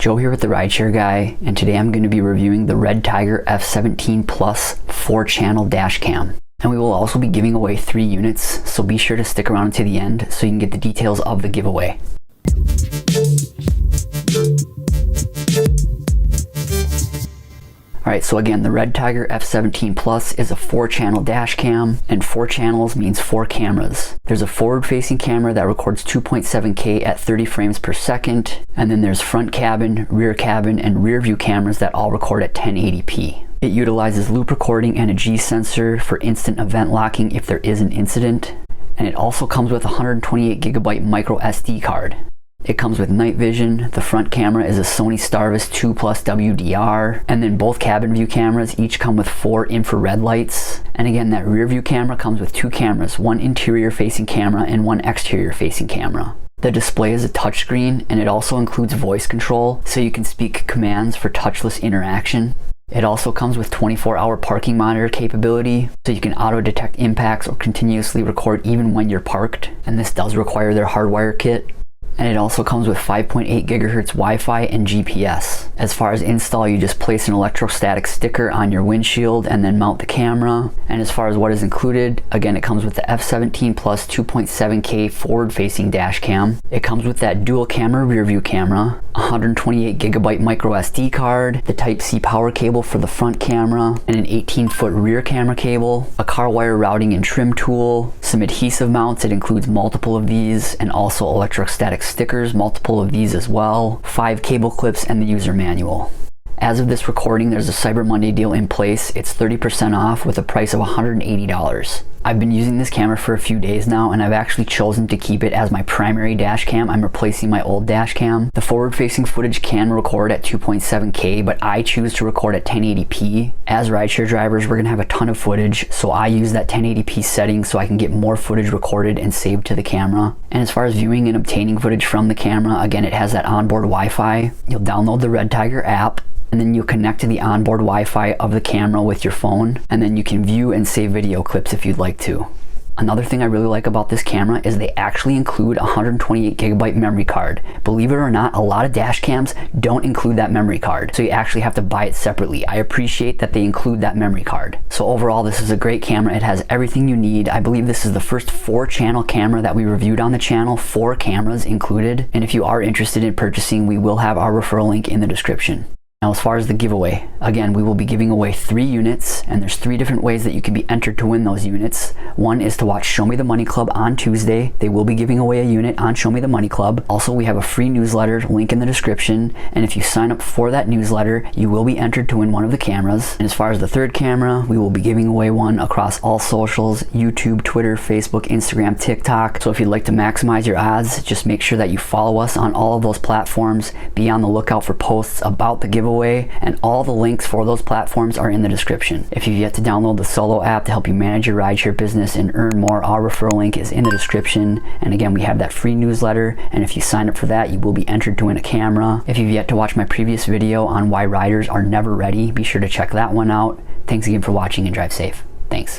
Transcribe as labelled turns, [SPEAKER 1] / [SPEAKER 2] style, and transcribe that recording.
[SPEAKER 1] Joe here with the Rideshare Guy, and today I'm going to be reviewing the Redtiger F17 Plus 4-channel dash cam. And we will also be giving away 3 units, so be sure to stick around to the end so you can get the details of the giveaway. Alright, so again, the Redtiger F17 Plus is a 4-channel dash cam, and 4 channels means 4 cameras. There's a forward-facing camera that records 2.7K at 30 frames per second, and then there's front cabin, and rear view cameras that all record at 1080p. It utilizes loop recording and a G sensor for instant event locking if there is an incident, and it also comes with a 128GB micro SD card. It comes with night vision. The front camera is a Sony Starvis 2 Plus WDR, and then both cabin view cameras each come with 4 infrared lights. And again, that rear view camera comes with 2 cameras, one interior facing camera and one exterior facing camera. The display is a touchscreen, and it also includes voice control, so you can speak commands for touchless interaction. It also comes with 24-hour parking monitor capability, so you can auto-detect impacts or continuously record even when you're parked, and this does require their hardwire kit. And it also comes with 5.8 GHz Wi-Fi and GPS. As far as install, you just place an electrostatic sticker on your windshield and then mount the camera. And as far as what is included, again, it comes with the F17 Plus 2.7K forward-facing dash cam. It comes with that dual camera rear view camera, 128GB micro SD card, the Type-C power cable for the front camera, and an 18-foot rear camera cable, a car wire routing and trim tool, some adhesive mounts, it includes multiple of these, and also electrostatic stickers, multiple of these as well, 5 cable clips, and the user manual. As of this recording, there's a Cyber Monday deal in place. It's 30% off with a price of $180. I've been using this camera for a few days now, and I've actually chosen to keep it as my primary dash cam. I'm replacing my old dash cam. The forward-facing footage can record at 2.7K, but I choose to record at 1080p. As rideshare drivers, we're gonna have a ton of footage, so I use that 1080p setting so I can get more footage recorded and saved to the camera. And as far as viewing and obtaining footage from the camera, again, it has that onboard Wi-Fi. You'll download the Redtiger app, and then you connect to the onboard Wi-Fi of the camera with your phone, and then you can view and save video clips if you'd like to. Another thing I really like about this camera is they actually include a 128GB memory card. Believe it or not, a lot of dash cams don't include that memory card, so you actually have to buy it separately. I appreciate that they include that memory card. So overall, this is a great camera. It has everything you need. I believe this is the first 4-channel camera that we reviewed on the channel, 4 cameras included. And if you are interested in purchasing, we will have our referral link in the description. Now, as far as the giveaway, again, we will be giving away 3 units, and there's 3 different ways that you can be entered to win those units. One is to watch Show Me the Money Club on Tuesday. They will be giving away a unit on Show Me the Money Club. Also, we have a free newsletter, link in the description, and if you sign up for that newsletter, you will be entered to win one of the cameras. And as far as the 3rd camera, we will be giving away one across all socials: YouTube, Twitter, Facebook, Instagram, TikTok. So if you'd like to maximize your odds, just make sure that you follow us on all of those platforms. Be on the lookout for posts about the giveaway, and all the links for those platforms are in the description. If you've yet to download the Solo app to help you manage your rideshare business and earn more, our referral link is in the description. And again, we have that free newsletter, and if you sign up for that, you will be entered to win a camera. If you've yet to watch my previous video on why riders are never ready, be sure to check that one out. Thanks again for watching, and drive safe.